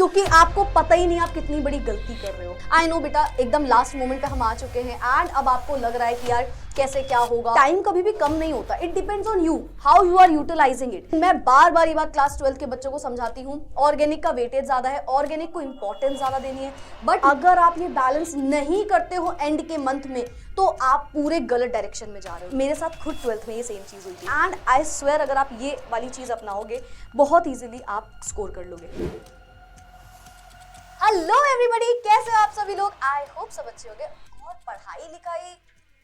क्योंकि आपको पता ही नहीं आप कितनी बड़ी गलती कर रहे हो। आई नो बेटा, एकदम लास्ट मोमेंट पे हम आ चुके हैं एंड अब आपको लग रहा है कि यार कैसे क्या होगा। टाइम कभी भी कम नहीं होता, it depends on you, how you are utilising it. मैं बार बार ये बात क्लास 12 के बच्चों को समझाती हूँ, ऑर्गेनिक का वेटेज ज्यादा है, ऑर्गेनिक को इंपॉर्टेंस ज्यादा देनी है। बट अगर आप ये बैलेंस नहीं करते हो एंड के मंथ में, तो आप पूरे गलत डायरेक्शन में जा रहे हो। मेरे साथ खुद 12th में ये सेम चीज हुई थी एंड आई स्वेयर अगर आप ये वाली चीज अपनाओगे बहुत इजीली आप स्कोर कर लोगे। हेलो एवरीबॉडी, कैसे हो आप सभी लोग? आई होप सब अच्छे होंगे और पढ़ाई लिखाई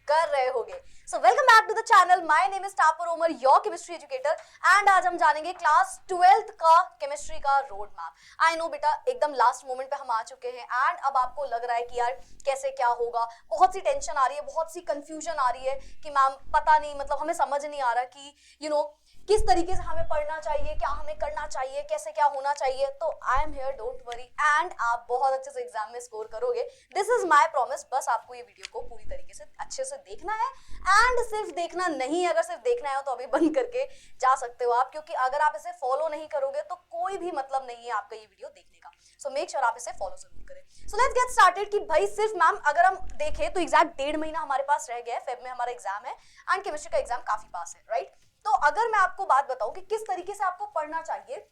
कर रहे होंगे। So welcome back to the channel. My name is टापर Omar, your chemistry educator and आज हम जानेंगे क्लास 12th का केमिस्ट्री का रोड मैप। आई नो बेटा, एकदम लास्ट मोमेंट पे हम आ चुके हैं एंड अब आपको लग रहा है कि यार कैसे क्या होगा। बहुत सी टेंशन आ रही है, बहुत सी कंफ्यूजन आ रही है कि मैम पता नहीं, मतलब हमें समझ नहीं आ रहा कि यू नो किस तरीके से हमें पढ़ना चाहिए, क्या हमें करना चाहिए, कैसे क्या होना चाहिए। तो I am here, don't worry, and आप बहुत अच्छे से एग्जाम में स्कोर करोगे। This is my promise. बस आपको ये वीडियो को पूरी तरीके से अच्छे से देखना है एंड सिर्फ देखना नहीं है, अगर सिर्फ देखना है तो अभी बंद करके जा सकते हो आप, क्योंकि अगर आप इसे फॉलो नहीं करोगे तो कोई भी मतलब नहीं है आपका ये वीडियो देखने का। सो मेक श्योर आप इसे फॉलो जरूर करें। सो लेट्स गेट स्टार्टेड कि भाई सिर्फ मैम अगर हम देखें तो एग्जैक्ट 1.5 महीना हमारे पास रह गया है। फेब में हमारा एग्जाम है एंड केमिस्ट्री का एग्जाम काफी पास है, राइट? तो अगर मैं आपको बात बताऊं कि किस तरीके से आपको पढ़ना चाहिए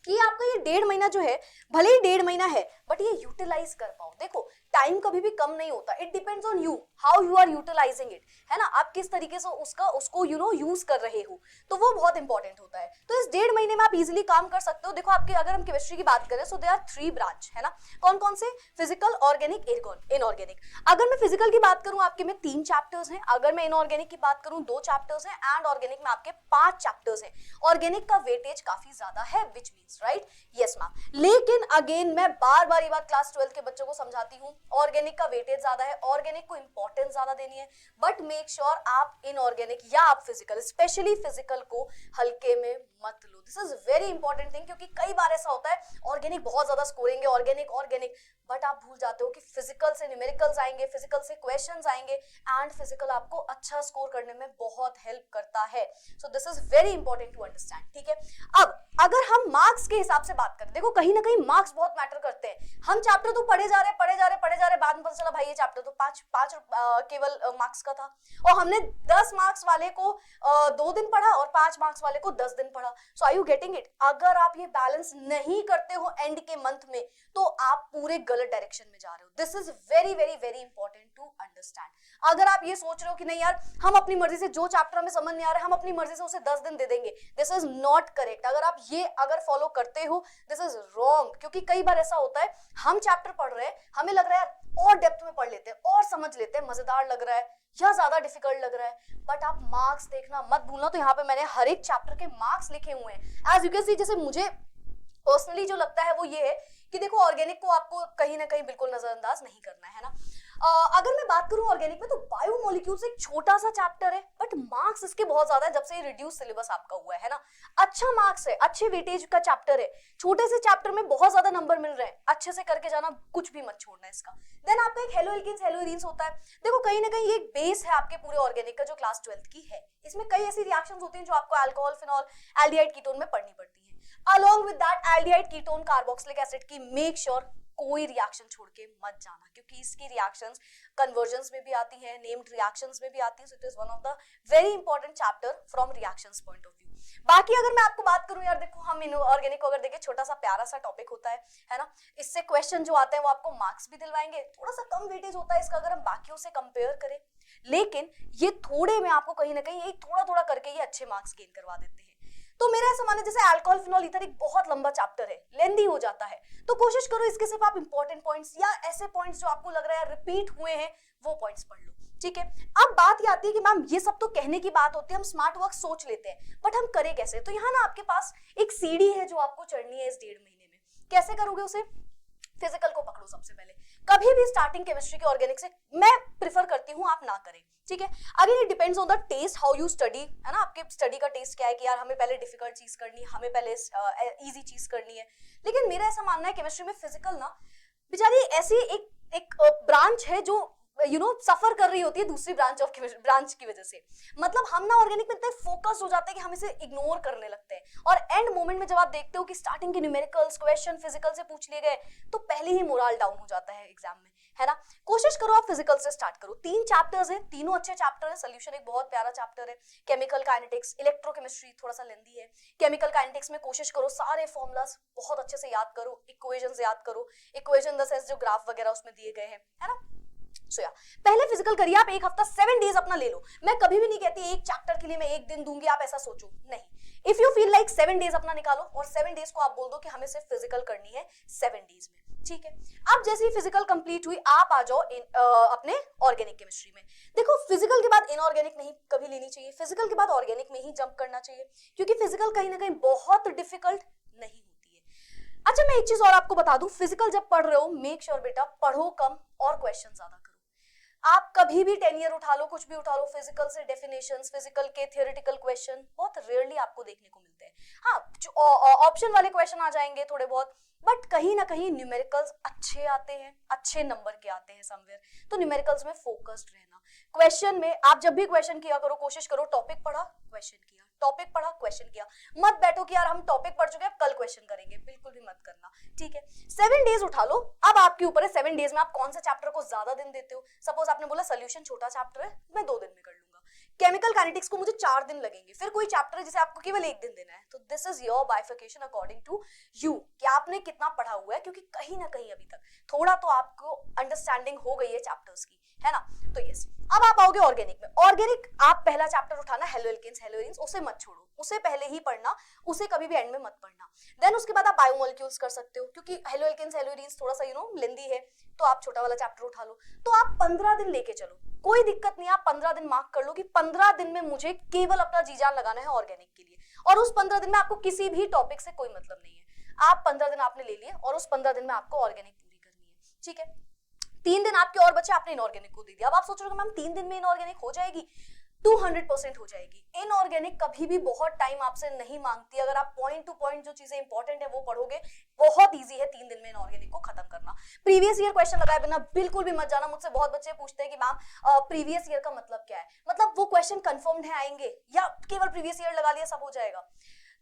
कि आपका ये 1.5 महीना जो है, भले ही 1.5 महीना है बट ये यूटिलाइज कर पाओ। देखो टाइम कभी भी कम नहीं होता, it depends on you, how you are utilising it, है ना? आप किस तरीके से उसको यूज कर रहे हो, तो वो बहुत इंपॉर्टेंट होता है। तो इस 1.5 महीने में आप इजीली काम कर सकते हो। देखो आपके, अगर हम केमिस्ट्री की बात करें, सो देयर आर 3 ब्रांच, है ना? कौन कौन से? Physical, organic, inorganic. अगर मैं फिजिकल की बात करूं आपके में 3 चैप्टर्स हैं, अगर मैं इनऑर्गेनिक की बात करूं 2 चैप्टर्स हैं एंड ऑर्गेनिक में आपके 5 चैप्टर्स हैं। ऑर्गेनिक का वेटेज काफी ज्यादा है, which means right, yes ma'am. लेकिन अगेन मैं बार बार ये बात क्लास 12 के बच्चों को समझाती हूँ, ऑर्गेनिक का वेटेज ज्यादा है, ऑर्गेनिक को इंपॉर्टेंस ज्यादा देनी है। बट मेक श्योर आप इनऑर्गेनिक या आप फिजिकल, स्पेशली फिजिकल को हल्के में मत लो। This is very important thing, क्योंकि कई बार ऐसा होता है ऑर्गेनिक बहुत ज्यादा स्कोरिंग है, ऑर्गेनिक, बट आप भूल जाते हो कि फिजिकल से न्यूमेरिकल्स आएंगे, फिजिकल से क्वेश्चंस आएंगे एंड फिजिकल आपको अच्छा स्कोर करने में बहुत हेल्प करता है। So this is very important to understand, ठीक है? अब अगर हम मार्क्स के हिसाब से बात करें, देखो कहीं ना कहीं मार्क्स बहुत मैटर करते हैं। हम चैप्टर तो पढ़े जा रहे, बाद में पता चला भाई ये चैप्टर तो पांच केवल मार्क्स का था और हमने 10 मार्क्स वाले को 2 दिन पढ़ा और 5 मार्क्स वाले को 10 दिन पढ़ा। सो आर यू गेटिंग इट? अगर आप ये बैलेंस नहीं करते हो एंड के मंथ में, तो आप पूरे गलत डायरेक्शन में जा रहे हो। This is very very very important to understand. अगर आप ये सोच रहे हो कि नहीं यार हम अपनी मर्जी से जो चैप्टर हमें समझ नहीं आ रहा है हम अपनी मर्जी से उसे 10 दिन दे देंगे, दिस इज नॉट करेक्ट। अगर आप ये फॉलो करते हो, दिस इज रॉन्ग। क्योंकि कई बार ऐसा होता है हम चैप्टर पढ़ रहे हैं, हमें लग रहा है और डेप्थ में पढ़ लेते हैं और समझ लेते हैं, मजेदार लग रहा है या ज्यादा डिफिकल्ट लग रहा है, बट आप मार्क्स देखना मत भूलना। तो यहाँ पे मैंने हर एक चैप्टर के मार्क्स लिखे हुए हैं। एज यू कैन सी, जैसे मुझे पर्सनली जो लगता है वो ये है कि देखो ऑर्गेनिक को आपको कहीं ना कहीं बिल्कुल नजरअंदाज नहीं करना है ना। अगर मैं बात करूं ऑर्गेनिक में, तो बायोमोलिक्यूल्स एक छोटा सा चैप्टर है बट मार्क्स इसके बहुत ज्यादा है जब से ये रिड्यूस सिलेबस आपका हुआ है ना। अच्छा मार्क्स है, अच्छे वेटेज का चैप्टर है, छोटे से चैप्टर में बहुत ज्यादा नंबर मिल रहे हैं, अच्छे से करके जाना, कुछ भी मत छोड़ना इसका। देन आपका एक हेलो एल्केन्स हेलो एरीन्स होता है। देखो कहीं ना कहीं एक बेस है आपके पूरे ऑर्गेनिक का जो क्लास 12th की है। इसमें कई ऐसी रिएक्शंस होती हैं जो आपको अल्कोहल, फिनॉल, एल्डिहाइड, कीटोन में पढ़नी पड़ती है। Along with that aldehyde, ketone, carboxylic acid की मेक श्योर कोई रिएक्शन छोड़ के मत जाना, क्योंकि इसकी रिएक्शंस कन्वर्जन्स में भी आती है, नेम्ड रिएक्शंस में भी आती है। So it is one of the very important chapter from reactions point of view. बाकी अगर मैं आपको बात करूं यार, देखो हम इनऑर्गेनिक को अगर देखें, छोटा सा प्यारा सा टॉपिक होता है ना? इससे क्वेश्चन जो आते हैं वो आपको मार्क्स भी दिलवाएंगे, थोड़ा सा कम वेटेज होता है इसका अगर हम बाकियों से कंपेयर करें, लेकिन ये थोड़े में आपको कहीं ना कहीं एक थोड़ा करके ये अच्छे मार्क्स गेन करवा देते हैं। तो मेरा ऐसा मानना है, जैसे अल्कोहल, फिनॉल, ईथर एक बहुत लंबा चैप्टर है, लेंदी हो जाता है, तो कोशिश करो इसके सिर्फ आप इंपॉर्टेंट पॉइंट्स या ऐसे पॉइंट्स जो आपको लग रहा है रिपीट हुए हैं वो पॉइंट्स पढ़ लो, ठीक है? अब बात ये आती है कि मैम ये सब तो कहने की बात होती है, हम स्मार्ट वर्क सोच लेते हैं, बट हम करें कैसे? तो यहाँ ना आपके पास एक सीढ़ी है जो आपको चढ़नी है इस 1.5 महीने में। कैसे करोगे उसे? फिजिकल को पकड़ो सबसे पहले। कभी भी स्टार्टिंग केमिस्ट्री के ऑर्गेनिक से मैं प्रिफर करती हूँ आप ना करें, ठीक है? Again it depends on the test, how you study, है ना? आपके स्टडी का टेस्ट क्या है कि यार हमें पहले डिफिकल्ट चीज करनी है, हमें पहले इजी चीज करनी है। लेकिन मेरा ऐसा मानना है केमिस्ट्री में फिजिकल ना बेचारी ऐसी एक ब्रांच है जो सफर कर रही होती है दूसरी ब्रांच की वजह से। मतलब हम ना ऑर्गेनिक में इतने फोकस हो जाते हैं कि हम इसे इग्नोर करने लगते हैं, और एंड मोमेंट में जब आप देखते हो कि स्टार्टिंग के न्यूमेरिकल्स क्वेश्चन फिजिकल से पूछ लिए गए, तो पहले ही मोरल डाउन हो जाता है एग्जाम में, है ना। कोशिश करो आप फिजिकल से स्टार्ट करो। 3 चैप्टर्स हैं, तीनों अच्छे चैप्टर हैं। सोल्यूशन एक बहुत प्यारा चैप्टर है, केमिकल काइनेटिक्स, इलेक्ट्रोकेमिस्ट्री थोड़ा सा लेंदी है। केमिकल काइनेटिक्स में कोशिश करो सारे फॉर्मूलाज बहुत अच्छे से याद करो, इक्वेशंस याद करो, इक्वेशन द सेंस जो ग्राफ वगैरह उसमें दिए गए हैं, है ना। पहले फिजिकल करिए आप, एक हफ्ता 7 डेज अपना ले लो। मैं कभी भी नहीं कहती एक चैप्टर के लिए मैं एक दिन दूंगी, आप ऐसा सोचो नहीं। If you feel like 7 days अपना निकालो, और 7 डेज को आप बोल दो कि हमें सिर्फ फिजिकल करनी है 7 डेज में, ठीक है। अब जैसे ही फिजिकल कंप्लीट हुई, आप आ जाओ अपने ऑर्गेनिक केमिस्ट्री में। देखो फिजिकल के बाद इनऑर्गेनिक नहीं कभी लेनी चाहिए, फिजिकल के बाद ऑर्गेनिक में ही जंप करना चाहिए, क्योंकि फिजिकल कहीं ना कहीं बहुत डिफिकल्ट नहीं होती है। अच्छा मैं एक चीज और आपको बता दूं, फिजिकल जब पढ़ रहे हो मेक श्योर बेटा पढ़ो कम और क्वेश्चन ज्यादा करो। आप कभी भी 10 ईयर उठा लो, कुछ भी उठा लो, फिजिकल से डेफिनेशंस, फिजिकल के थियोरेटिकल क्वेश्चन बहुत रेयरली आपको देखने को मिलते हैं। हाँ ऑप्शन वाले क्वेश्चन आ जाएंगे थोड़े बहुत, बट कहीं ना कहीं न्यूमेरिकल्स अच्छे आते हैं, अच्छे नंबर के आते हैं समवेयर। तो न्यूमेरिकल्स में फोकस्ड रहना। क्वेश्चन में आप जब भी क्वेश्चन किया करो, कोशिश करो टॉपिक पढ़ा क्वेश्चन किया, टॉपिक पढ़ा क्वेश्चन किया। मत बैठो कि यार हम टॉपिक पढ़ चुके हैं कल क्वेश्चन करेंगे, बिल्कुल भी मत करना, ठीक है। 7 डेज उठा लो, अब आपके ऊपर है 7 डेज में आप कौन सा चैप्टर को ज्यादा दिन देते हो। सपोज आपने बोला सोल्यूशन छोटा चैप्टर है, मैं 2 दिन में कर लूंगा। केमिकल काइनेटिक्स को मुझे 4 दिन लगेंगे, फिर कोई चैप्टर है जिसे आपको केवल 1 दिन देना है। तो this is your bifurcation according to you, कि आपने कितना पढ़ा हुआ है, क्योंकि कहीं ना कहीं अभी तक थोड़ा तो आपको अंडरस्टैंडिंग हो गई है चैप्टर्स की, है ना। तो यस, अब आप आओगे ऑर्गेनिक में। ऑर्गेनिक आप पहला चैप्टर उठाना हेलोएल्केन्स, हेलोइंस, उसे मत छोड़ो, उसे पहले ही पढ़ना, उसे कभी भी एंड में मत पढ़ना। देन उसके बाद आप बायोमोलिक्यूल्स कर सकते हो, क्योंकि हेलोएल्केन्स हेलोइंस थोड़ा सा लेंदी है, तो आप छोटा वाला चैप्टर उठा लो। तो आप 15 दिन लेके चलो, कोई दिक्कत नहीं, आप 15 दिन मार्क कर लो कि 15 दिन में मुझे केवल अपना जी जान लगाना है ऑर्गेनिक के लिए, और उस 15 दिन में आपको किसी भी टॉपिक से कोई मतलब नहीं है। आप 15 दिन आपने ले लिए, और उस 15 दिन में आपको ऑर्गेनिक पूरी करनी है, ठीक है। 3 दिन आपके और बचे, आपने इनऑर्गेनिक को दे दिया। अब आप सोच रहे हो मैम 3 दिन में इनऑर्गेनिक हो जाएगी? 200% हो जाएगी। इनऑर्गेनिक कभी भी बहुत टाइम आपसे नहीं मांगती, अगर आप पॉइंट टू पॉइंट जो चीजें इंपॉर्टेंट है वो पढ़ोगे, बहुत इजी है 3 दिन में इनऑर्गेनिक को खत्म करना। प्रीवियस ईयर क्वेश्चन लगाए बिना बिल्कुल भी मत जाना। मुझसे बहुत बच्चे पूछते हैं कि मैम प्रीवियस ईयर का मतलब क्या है, मतलब वो क्वेश्चन कंफर्म्ड है आएंगे, या केवल प्रीवियस ईयर लगा लिया सब हो जाएगा।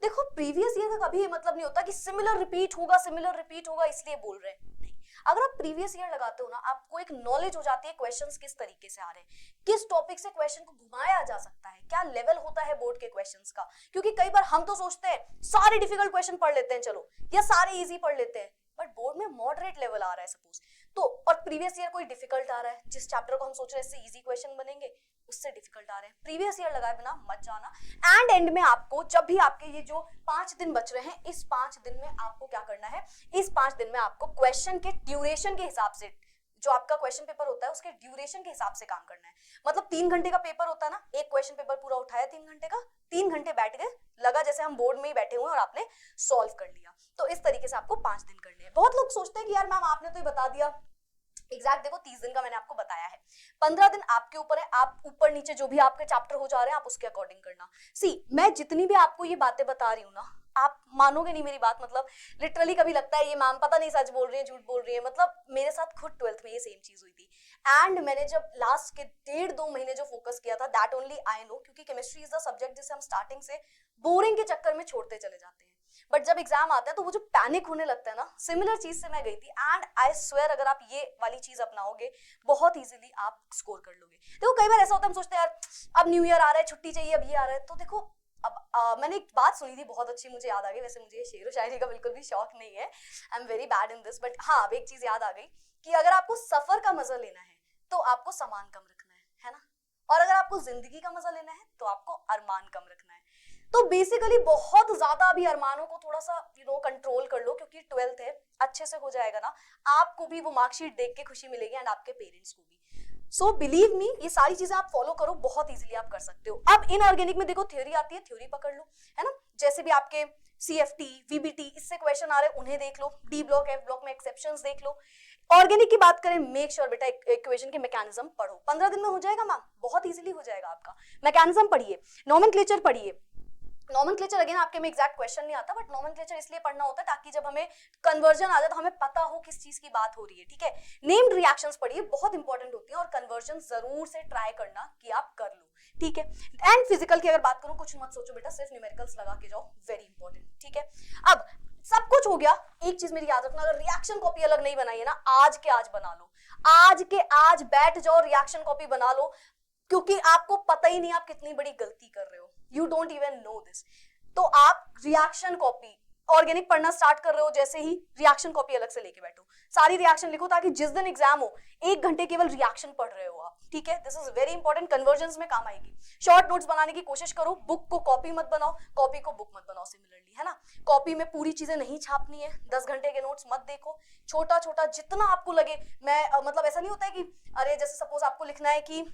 देखो प्रीवियस ईयर का कभी ये मतलब नहीं होता कि सिमिलर रिपीट होगा इसलिए बोल रहे हैं, नहीं। अगर आप प्रीवियस ईयर लगाते हो ना, आपको एक नॉलेज हो जाती है क्वेश्चंस किस तरीके से आ रहे हैं, किस टॉपिक से क्वेश्चन को घुमाया जा सकता है, क्या लेवल होता है बोर्ड के क्वेश्चंस का। क्योंकि कई बार हम तो सोचते हैं सारे डिफिकल्ट क्वेश्चन पढ़ लेते हैं चलो, या सारे इजी पढ़ लेते हैं, बट बोर्ड में मॉडरेट लेवल आ रहा है सपोज, तो और प्रीवियस ईयर कोई डिफिकल्ट आ रहा है, जिस चैप्टर को हम सोच रहे हैं इससे इजी क्वेश्चन बनेंगे उससे डिफिकल्ट आ रहे हैं, प्रीवियस ईयर लगाए बिना मत जाना। एंड में आपको जब भी आपके ये जो 5 दिन बच रहे हैं, इस 5 दिन में आपको क्या करना है, इस 5 दिन में आपको क्वेश्चन के ड्यूरेशन के हिसाब से, जो आपका क्वेश्चन पेपर होता है उसके ड्यूरेशन के हिसाब से काम करना है। मतलब 3 घंटे का पेपर होता है ना, एक क्वेश्चन पेपर पूरा उठाया 3 घंटे का, 3 घंटे बैठ गए, लगा जैसे हम बोर्ड में ही बैठे हुए और आपने सॉल्व कर लिया। तो इस तरीके से आपको 5 दिन करने हैं। बहुत लोग सोचते हैं कि यार मैम आपने तो ये बता दिया, एग्जैक्ट देखो 30 दिन का मैंने आपको बताया है, 15 दिन आपके ऊपर है, आप ऊपर नीचे जो भी आपके चैप्टर हो जा रहे हैं आप उसके अकॉर्डिंग करना। सी मैं जितनी भी आपको ये बातें बता रही हूँ ना, आप मानोगे नहीं मेरी बात, मतलब लिटरली कभी लगता है ये मैम पता नहीं सच बोल रही है झूठ बोल रही है। मतलब मेरे साथ खुद 12th में ये सेम चीज हुई थी, एंड मैंने जब लास्ट के 1.5-2 महीने जो फोकस किया था, दैट ओनली आई नो, क्योंकि केमिस्ट्री इज द सब्जेक्ट जिसे हम स्टार्टिंग से बोरिंग के चक्कर में छोड़ते चले जाते हैं, बट जब एग्जाम आता है तो वो जो पैनिक होने लगता है ना, सिमिलर चीज से मैं गई थी। एंड आई स्वेयर अगर आप ये वाली चीज अपनाओगे बहुत इजीली आप स्कोर कर लोगे। देखो कई बार ऐसा होता है हम सोचते हैं यार अब न्यू ईयर आ रहा है, छुट्टी चाहिए, अब ये आ रहा है, तो देखो अब मैंने एक बात सुनी थी बहुत अच्छी, मुझे याद आ गई। वैसे मुझे शेर व शायरी का बिल्कुल भी शौक नहीं है, I am very bad in this, but हाँ अब एक चीज याद आ गई कि अगर आपको सफर का मजा लेना है तो आपको सामान कम रखना है ना, और अगर आपको जिंदगी का मजा लेना है तो आपको अरमान कम रखना है। तो बेसिकली बहुत ज्यादा अभी अरमानों को थोड़ा सा कंट्रोल कर लो, क्योंकि 12th है, अच्छे से हो जाएगा ना, आपको भी वो मार्कशीट देख के खुशी मिलेगी एंड आपके पेरेंट्स को भी। सो बिलीव मी ये सारी चीजें आप फॉलो करो, बहुत इजीली आप कर सकते हो। अब इनऑर्गेनिक में देखो थ्योरी आती है, थ्योरी पकड़ लो, है ना। जैसे भी आपके CFT VBT इससे क्वेश्चन आ रहे हैं उन्हें देख लो, D ब्लॉक F ब्लॉक में एक्सेप्शंस देख लो। ऑर्गेनिक की बात करें, मेक श्योर बेटा इक्वेशन के मैकेनिज्म पढ़ो, 15 दिन में हो जाएगा मैम, बहुत इजीली हो जाएगा आपका। मैकेनिज्म पढ़िए, नोमेनक्लेचर पढ़िए, नॉमेनक्लेचर अगेन आपके में एग्जैक्ट क्वेश्चन नहीं आता, बट नॉमेनक्लेचर इसलिए पढ़ना होता है ताकि जब हमें कन्वर्जन आ जाए तो हमें पता हो किस चीज की बात हो रही है, ठीक है। नेम्ड रिएक्शंस पढ़िए, बहुत इंपॉर्टेंट होती है, और कन्वर्जन जरूर से ट्राई करना कि आप कर लो, ठीक है। एंड फिजिकल की अगर बात करूं, कुछ मत सोचो बेटा, सिर्फ न्यूमेरिकल्स लगा के जाओ, वेरी इंपॉर्टेंट, ठीक है। अब सब कुछ हो गया, एक चीज मेरी याद रखना, अगर रिएक्शन कॉपी अलग नहीं बनाई है ना, आज के आज बना लो, आज के आज बैठ जाओ, रिएक्शन कॉपी बना लो, क्योंकि आपको पता ही नहीं आप कितनी बड़ी गलती कर रहे हो, you don't even know this. तो आप रिएक्शन कॉपी ऑर्गेनिक पढ़ना स्टार्ट कर रहे हो, जैसे ही रिएक्शन कॉपी अलग से लेके बैठो, सारी रिएक्शन लिखो, ताकि जिस दिन एग्जाम हो 1 घंटे केवल रिएक्शन पढ़ रहे हो आप, ठीक है। This is very important, convergence में काम आएगी। शॉर्ट नोट्स बनाने की कोशिश करो, बुक को कॉपी मत बनाओ, कॉपी को बुक मत बनाओ, सिमिलरली, है ना। कॉपी में पूरी चीजें नहीं छापनी है, 10 घंटे के नोट्स मत देखो, छोटा छोटा जितना आपको लगे। मैं मतलब ऐसा नहीं होता है कि अरे जैसे सपोज आपको लिखना है कि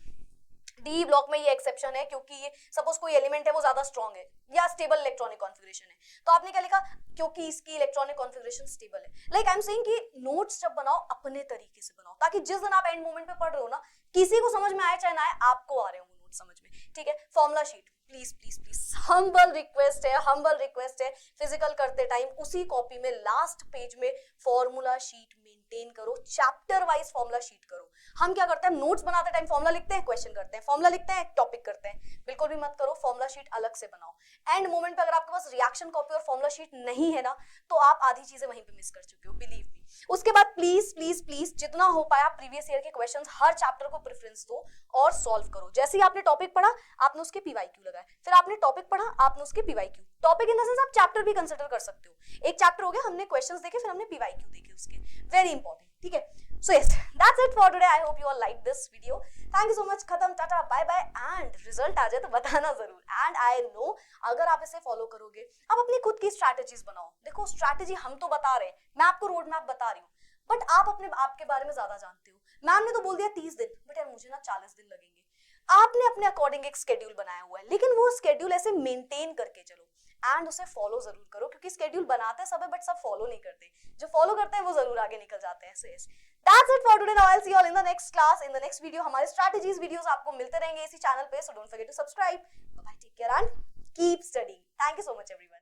डी ब्लॉक में ये एक्सेप्शन है क्योंकि ये सपोज कोई एलिमेंट है वो ज्यादा स्ट्रॉन्ग है या स्टेबल इलेक्ट्रॉनिक कॉन्फ़िगरेशन है, तो आपने क्या लिखा, क्योंकि इसकी इलेक्ट्रॉनिक कॉन्फ़िगरेशन स्टेबल है। लाइक आई एम सेइंग कि नोट्स जब बनाओ अपने तरीके से बनाओ, ताकि जिस दिन आप एंड मोमेंट पे पढ़ रहे हो ना, किसी को समझ में आए चाहे ना आए, आपको आ रहे हो नोट्स समझ में, ठीक है। Formula sheet please please please, humble request है, हम्बल रिक्वेस्ट है, फिजिकल करते टाइम उसी कॉपी में लास्ट पेज में फॉर्मूला शीट मेंटेन करो, चैप्टर वाइज फॉर्मूला शीट करो। हम क्या करते हैं, नोट्स बनाते टाइम फॉर्मूला लिखते हैं, क्वेश्चन करते हैं, फॉर्मूला लिखते हैं, टॉपिक करते हैं, बिल्कुल भी मत करो, फॉर्मूला शीट अलग से बनाओ। एंड मोमेंट पे अगर आपके पास रिएक्शन कॉपी और फॉर्मूला शीट नहीं है ना, तो आप आधी चीजें वहीं पे मिस कर चुके हो, बिलीव मी। उसके बाद प्लीज प्लीज प्लीज जितना हो पाया प्रीवियस ईयर के क्वेश्चंस हर चैप्टर को प्रेफरेंस दो और सॉल्व करो। जैसे ही आपने टॉपिक पढ़ा आपने उसके पीवाईक्यू लगाए, फिर आपने टॉपिक पढ़ा आपने उसके PYQ, topic in the sense आप चैप्टर भी कंसीडर कर सकते हो। एक चैप्टर हो गया, हमने क्वेश्चंस देखे, फिर हमने पीवाईक्यू देखे उसके, वेरी इंपॉर्टेंट, ठीक है। So yes, that's it for today. I hope you all liked this video. Thank you so much. खत्म, टाटा, बाय बाय, एंड रिजल्ट आ जाए तो बताना जरूर। एंड आई नो अगर आप इसे फॉलो करोगे, आप अपनी खुद की स्ट्रैटेजीज बनाओ। देखो स्ट्रैटेजी हम तो बता रहे हैं, मैं आपको रोड मैप बता रही हूँ, बट आप अपने आप के बारे में ज्यादा जानते हो। मैम ने तो बोल दिया 30 दिन, बट यार मुझे ना 40 दिन लगेंगे। आपने अपने अकॉर्डिंग एक स्केड्यूल बनाया हुआ है, लेकिन वो स्केड्यूल ऐसे मेंटेन करके चलो एंड उसे फॉलो जरूर करो, क्योंकि स्केड्यूल बनाते सब है बट सब फॉलो नहीं करते, जो फॉलो करते हैं वो जरूर आगे निकल जाते हैं। So yes, that's it for today. Now I'll see you all in the next class, in the next video. हमारे strategies videos आपको मिलते रहेंगे इसी चैनल पे, so don't forget to subscribe. Bye bye, take care and keep studying. Thank you so much everyone.